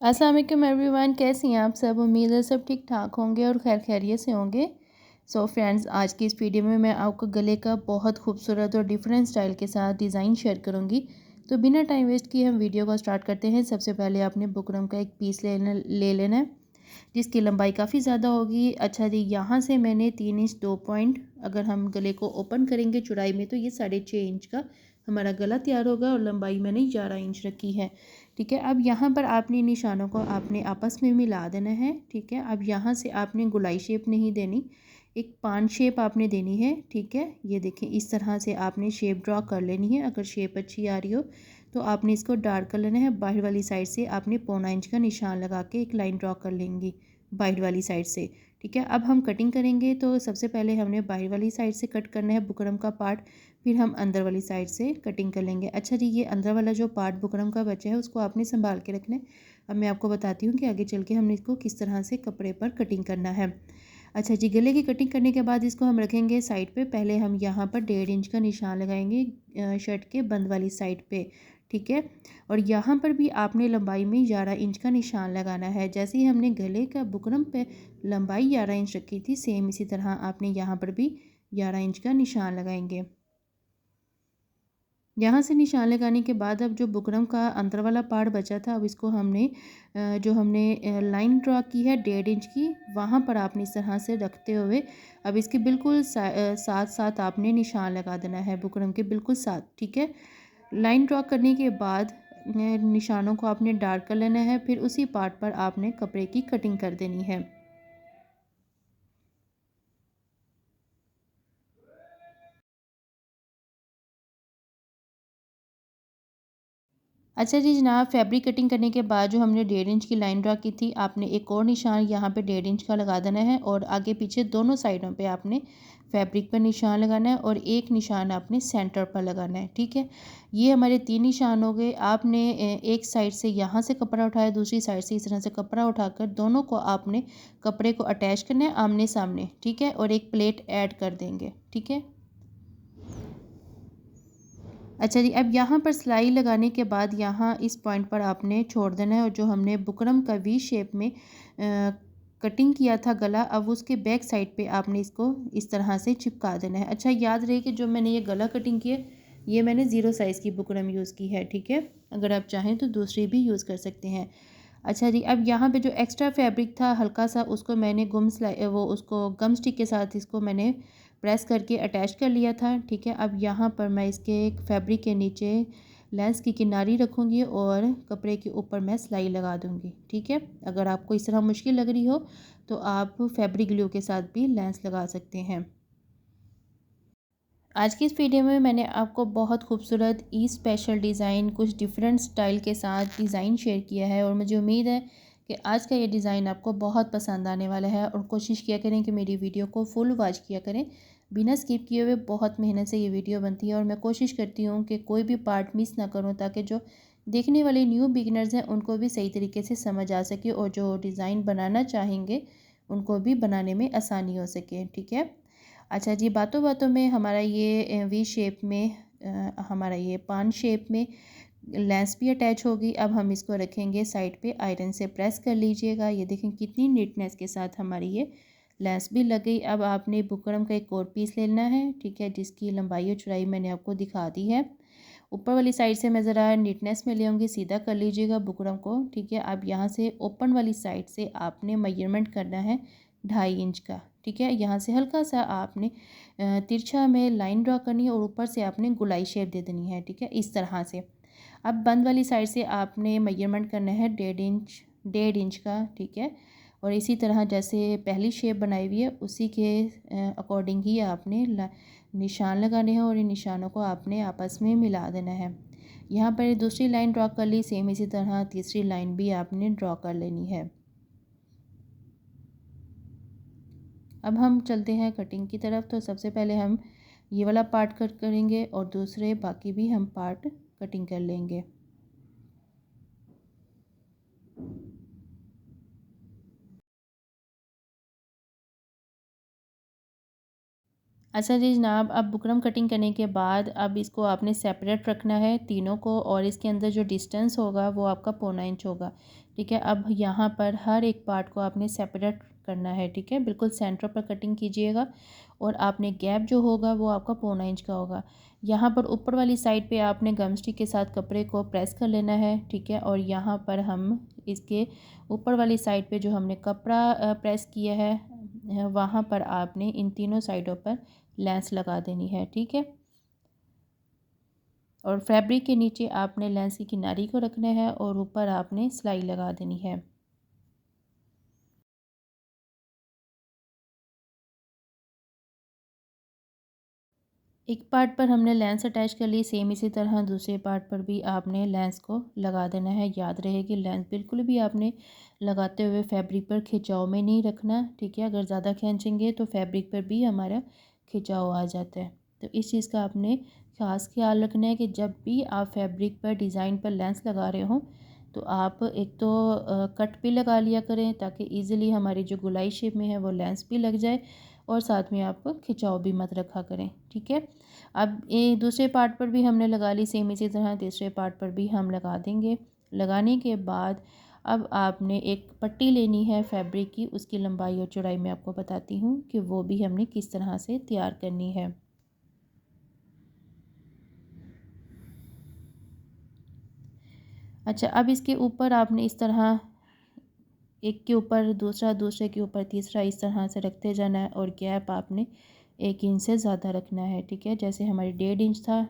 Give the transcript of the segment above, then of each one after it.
अस्सलाम वालेकुम एवरीवन, कैसी हैं आप सब। उम्मीद है सब ठीक ठाक होंगे और खैर खैरियत से होंगे। सो फ्रेंड्स, आज की इस वीडियो में मैं आपको गले का बहुत खूबसूरत और डिफरेंट स्टाइल के साथ डिज़ाइन शेयर करूंगी। तो बिना टाइम वेस्ट किए हम वीडियो को स्टार्ट करते हैं। सबसे पहले आपने बुकरम का एक पीस ले लेना है जिसकी लंबाई काफ़ी ज़्यादा होगी। अच्छा जी, यहाँ से मैंने 3 इंच 2 पॉइंट, अगर हम गले को ओपन करेंगे चौड़ाई में तो ये 6.5 इंच का हमारा गला तैयार होगा और लंबाई मैंने 11 इंच रखी है। ठीक है, अब यहाँ पर आपने निशानों को आपने आपस में मिला देना है। ठीक है, अब यहाँ से आपने गोलाई शेप नहीं देनी, एक पान शेप आपने देनी है। ठीक है, ये देखें इस तरह से आपने शेप ड्रॉ कर लेनी है। अगर शेप अच्छी आ रही हो तो आपने इसको डार्क कर लेना है। बाहर वाली साइड से आपने 0.25 इंच का निशान लगा के एक लाइन ड्रॉ कर लेंगी बाहर वाली साइड से। ठीक है, अब हम कटिंग करेंगे तो सबसे पहले हमने बाहर वाली साइड से कट करना है बुकरम का पार्ट, फिर हम अंदर वाली साइड से कटिंग कर लेंगे। अच्छा जी, ये अंदर वाला जो पार्ट बुकरम का बचा है उसको आपने संभाल के रखना है। अब मैं आपको बताती हूँ कि आगे चल के हमने इसको किस तरह से कपड़े पर कटिंग करना है। अच्छा जी, गले की कटिंग करने के बाद इसको हम रखेंगे साइड पे। पहले हम यहाँ पर 1.5 इंच का निशान लगाएंगे शर्ट के बंद वाली साइड पे। ठीक है, और यहाँ पर भी आपने लंबाई में 11 इंच का निशान लगाना है। जैसे ही हमने गले का बुकरम पे लंबाई 11 इंच रखी थी, सेम इसी तरह आपने यहाँ पर भी 11 इंच का निशान लगाएंगे। यहाँ से निशान लगाने के बाद अब जो बुकरम का अंदर वाला पार्ट बचा था, अब इसको हमने जो हमने लाइन ड्रॉ की है 1.5 इंच की, वहाँ पर आपने इस तरह से रखते हुए अब इसके बिल्कुल साथ साथ आपने निशान लगा देना है बुकरम के बिल्कुल साथ। ठीक है, लाइन ड्रॉ करने के बाद निशानों को आपने डार्क कर लेना है, फिर उसी पार्ट पर आपने कपड़े की कटिंग कर देनी है। अच्छा जी जनाब, फैब्रिक कटिंग करने के बाद जो हमने 1.5 इंच की लाइन ड्रा की थी, आपने एक और निशान यहाँ पे 1.5 इंच का लगा देना है और आगे पीछे दोनों साइडों पे आपने फैब्रिक पर निशान लगाना है और एक निशान आपने सेंटर पर लगाना है। ठीक है, ये हमारे 3 निशान हो गए। आपने एक साइड से यहाँ से कपड़ा उठाया, दूसरी साइड से इस तरह से कपड़ा उठाकर दोनों को आपने कपड़े को अटैच करना है आमने सामने। ठीक है, और एक प्लेट ऐड कर देंगे। ठीक है, अच्छा जी, अब यहाँ पर सिलाई लगाने के बाद यहाँ इस पॉइंट पर आपने छोड़ देना है और जो हमने बुकरम का वी शेप में कटिंग किया था गला, अब उसके बैक साइड पे आपने इसको इस तरह से चिपका देना है। अच्छा, याद रहे कि जो मैंने ये गला कटिंग की है ये मैंने 0 साइज़ की बुकरम यूज़ की है। ठीक है, अगर आप चाहें तो दूसरी भी यूज़ कर सकते हैं। अच्छा जी, अब यहाँ पे जो एक्स्ट्रा फैब्रिक था हल्का सा, उसको मैंने गम स्टिक के साथ इसको मैंने प्रेस करके अटैच कर लिया था। ठीक है, अब यहाँ पर मैं इसके फैब्रिक के नीचे लेंस की किनारी रखूँगी और कपड़े के ऊपर मैं सिलाई लगा दूँगी। ठीक है, अगर आपको इस तरह मुश्किल लग रही हो तो आप फैब्रिक ग्लू के साथ भी लेंस लगा सकते हैं। आज की इस वीडियो में मैंने आपको बहुत खूबसूरत ई स्पेशल डिज़ाइन कुछ डिफरेंट स्टाइल के साथ डिज़ाइन शेयर किया है और मुझे उम्मीद है कि आज का ये डिज़ाइन आपको बहुत पसंद आने वाला है। और कोशिश किया करें कि मेरी वीडियो को फुल वॉच किया करें, बिना स्किप किए हुए। बहुत मेहनत से ये वीडियो बनती है और मैं कोशिश करती हूँ कि कोई भी पार्ट मिस ना करूँ ताकि जो देखने वाले न्यू बिगिनर्स हैं उनको भी सही तरीके से समझ आ सके और जो डिज़ाइन बनाना चाहेंगे उनको भी बनाने में आसानी हो सके। ठीक है, अच्छा जी, बातों बातों में हमारा ये वी शेप में हमारा ये पान शेप में लेंस भी अटैच होगी। अब हम इसको रखेंगे साइड पे, आयरन से प्रेस कर लीजिएगा। ये देखें कितनी नीटनेस के साथ हमारी ये लेंस भी लग गई। अब आपने बुकरम का एक और पीस लेना है। ठीक है, जिसकी लंबाई और चौड़ाई मैंने आपको दिखा दी है। ऊपर वाली साइड से मैं ज़रा नीटनेस में ले आऊँगी, सीधा कर लीजिएगा बुकरम को। ठीक है, अब यहाँ से ओपन वाली साइड से आपने मेजरमेंट करना है 2.5 इंच का। ठीक है, यहाँ से हल्का सा आपने तिरछा में लाइन ड्रॉ करनी है और ऊपर से आपने गोलाई शेप दे देनी है। ठीक है, इस तरह से। अब बंद वाली साइड से आपने मेजरमेंट करना है 1.5 इंच का। ठीक है, और इसी तरह जैसे पहली शेप बनाई हुई है उसी के अकॉर्डिंग ही आपने निशान लगाने हैं और इन निशानों को आपने आपस में मिला देना है। यहाँ पर दूसरी लाइन ड्रॉ कर ली, सेम इसी तरह तीसरी लाइन भी आपने ड्रॉ कर लेनी है। अब हम चलते हैं कटिंग की तरफ। तो सबसे पहले हम ये वाला पार्ट कट करेंगे और दूसरे बाकी भी हम पार्ट कटिंग कर लेंगे। अच्छा जी जनाब, अब बुकरम कटिंग करने के बाद अब इसको आपने सेपरेट रखना है तीनों को, और इसके अंदर जो डिस्टेंस होगा वो आपका 0.25 होगा। ठीक है, अब यहाँ पर हर एक पार्ट को आपने सेपरेट करना है। ठीक है, बिल्कुल सेंटर पर कटिंग कीजिएगा, और आपने गैप जो होगा वो आपका 0.25 का होगा। यहाँ पर ऊपर वाली साइड पे आपने गम स्टिक के साथ कपड़े को प्रेस कर लेना है। ठीक है, और यहाँ पर हम इसके ऊपर वाली साइड पे जो हमने कपड़ा प्रेस किया है वहाँ पर आपने इन तीनों साइडों पर लेंस लगा देनी है। ठीक है, और फैब्रिक के नीचे आपने लेंस की किनारी को रखना है और ऊपर आपने सिलाई लगा देनी है। एक पार्ट पर हमने लेंस अटैच कर ली, सेम इसी तरह दूसरे पार्ट पर भी आपने लेंस को लगा देना है। याद रहे कि लेंस बिल्कुल भी आपने लगाते हुए फैब्रिक पर खिंचाव में नहीं रखना। ठीक है, अगर ज़्यादा खींचेंगे तो फैब्रिक पर भी हमारा खिंचाव आ जाता है। तो इस चीज़ का आपने ख़ास ख्याल रखना है कि जब भी आप फैब्रिक पर डिज़ाइन पर लेंस लगा रहे हों तो आप एक तो कट भी लगा लिया करें ताकि ईज़िली हमारी जो गोलाई शेप में है वो लेंस भी लग जाए, और साथ में आप खिंचाव भी मत रखा करें। ठीक है, अब ये दूसरे पार्ट पर भी हमने लगा ली, सेम इसी तरह तीसरे पार्ट पर भी हम लगा देंगे। लगाने के बाद अब आपने एक पट्टी लेनी है फैब्रिक की, उसकी लंबाई और चौड़ाई मैं आपको बताती हूँ कि वो भी हमने किस तरह से तैयार करनी है। अच्छा, अब इसके ऊपर आपने इस तरह एक के ऊपर दूसरा, दूसरे के ऊपर तीसरा, इस तरह से रखते जाना है, और गैप आपने 1 इंच से ज़्यादा रखना है। ठीक है, जैसे हमारी 1.5 इंच था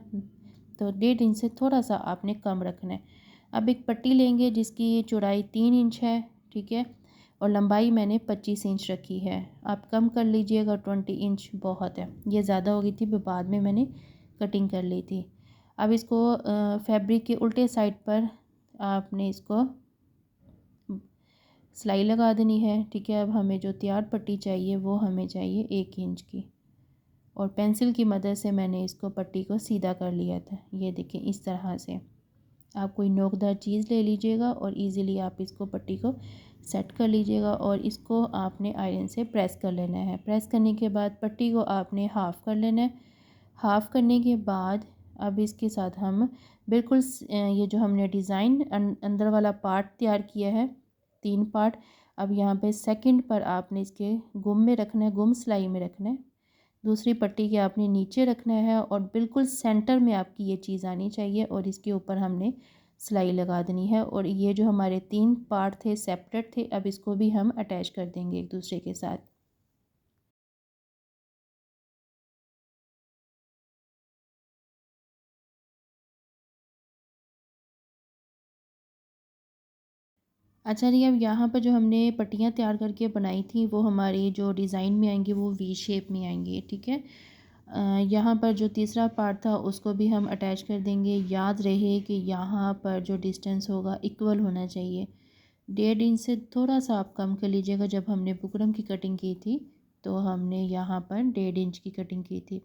तो 1.5 इंच से थोड़ा सा आपने कम रखना है। अब एक पट्टी लेंगे जिसकी चौड़ाई 3 इंच है। ठीक है, और लंबाई मैंने 25 इंच रखी है। आप कम कर लीजिएगा, 20 इंच बहुत है, ये ज़्यादा हो गई थी बाद में मैंने कटिंग कर ली थी। अब इसको फैब्रिक के उल्टे साइड पर आपने इसको सिलाई लगा देनी है। ठीक है, अब हमें जो तैयार पट्टी चाहिए वो हमें चाहिए 1 इंच की, और पेंसिल की मदद से मैंने इसको पट्टी को सीधा कर लिया था। ये देखें, इस तरह से आप कोई नोकदार चीज़ ले लीजिएगा और इजीली आप इसको पट्टी को सेट कर लीजिएगा, और इसको आपने आयरन से प्रेस कर लेना है। प्रेस करने के बाद पट्टी को आपने हाफ़ कर लेना है। हाफ़ करने के बाद अब इसके साथ हम बिल्कुल ये जो हमने डिज़ाइन अंदर वाला पार्ट तैयार किया है, 3 पार्ट, अब यहाँ पे सेकंड पर आपने इसके गुम में रखना है, गुम सिलाई में रखना है। दूसरी पट्टी के आपने नीचे रखना है, और बिल्कुल सेंटर में आपकी ये चीज़ आनी चाहिए, और इसके ऊपर हमने सिलाई लगा देनी है। और ये जो हमारे 3 पार्ट थे सेपरेट थे, अब इसको भी हम अटैच कर देंगे एक दूसरे के साथ। अच्छा जी, अब यहाँ पर जो हमने पट्टियाँ तैयार करके बनाई थी वो हमारी जो डिज़ाइन में आएंगी वो वी शेप में आएंगी। ठीक है, यहाँ पर जो तीसरा पार्ट था उसको भी हम अटैच कर देंगे। याद रहे कि यहाँ पर जो डिस्टेंस होगा इक्वल होना चाहिए। 1.5 इंच से थोड़ा सा आप कम कर लीजिएगा। जब हमने बुकरम की कटिंग की थी तो हमने यहाँ पर 1.5 इंच की कटिंग की थी।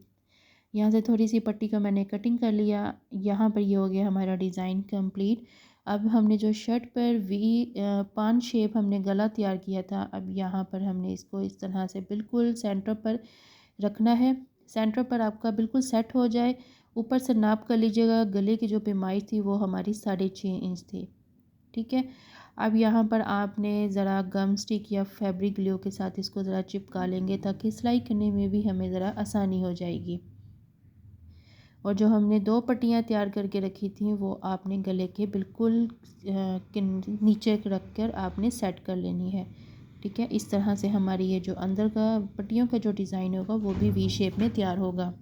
यहाँ से थोड़ी सी पट्टी का मैंने कटिंग कर लिया। यहाँ पर ये हो गया हमारा डिज़ाइन कंप्लीट। अब हमने जो शर्ट पर पान शेप हमने गला तैयार किया था, अब यहाँ पर हमने इसको इस तरह से बिल्कुल सेंटर पर रखना है। सेंटर पर आपका बिल्कुल सेट हो जाए, ऊपर से नाप कर लीजिएगा। गले की जो पैमाइश थी वो हमारी 6.5 इंच थी। ठीक है, अब यहाँ पर आपने ज़रा गम स्टिक या फैब्रिक ग्लू के साथ इसको ज़रा चिपका लेंगे ताकि सिलाई करने में भी हमें ज़रा आसानी हो जाएगी। और जो हमने 2 पट्टियाँ तैयार करके रखी थी वो आपने गले के बिल्कुल नीचे रख कर आपने सेट कर लेनी है। ठीक है, इस तरह से हमारी ये जो अंदर का पट्टियों का जो डिज़ाइन होगा वो भी वी शेप में तैयार होगा।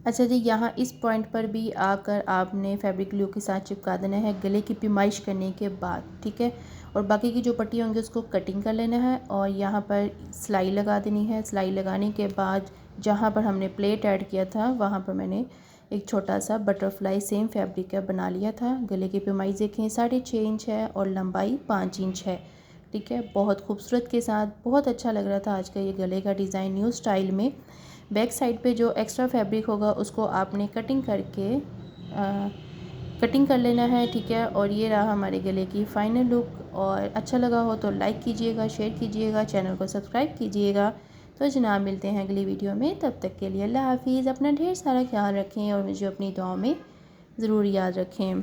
अच्छा जी, यहाँ इस पॉइंट पर भी आकर आपने फैब्रिक ग्लू के साथ चिपका देना है गले की पैमाइश करने के बाद। ठीक है, और बाकी की जो पट्टी होंगी उसको कटिंग कर लेना है, और यहाँ पर सिलाई लगा देनी है। सिलाई लगाने के बाद जहाँ पर हमने प्लेट ऐड किया था वहाँ पर मैंने एक छोटा सा बटरफ्लाई सेम फैब्रिक का बना लिया था। गले की पैमाइश देखें 6.5 इंच है और लंबाई 5 इंच है। ठीक है, बहुत खूबसूरत के साथ बहुत अच्छा लग रहा था आज का ये गले का डिज़ाइन न्यू स्टाइल में। बैक साइड पे जो एक्स्ट्रा फैब्रिक होगा उसको आपने कटिंग करके कटिंग कर लेना है। ठीक है, और ये रहा हमारे गले की फ़ाइनल लुक। और अच्छा लगा हो तो लाइक कीजिएगा, शेयर कीजिएगा, चैनल को सब्सक्राइब कीजिएगा। तो जनाब मिलते हैं अगली वीडियो में, तब तक के लिए अल्लाह हाफिज़। अपना ढेर सारा ख्याल रखें और मुझे अपनी दुआओं में ज़रूर याद रखें।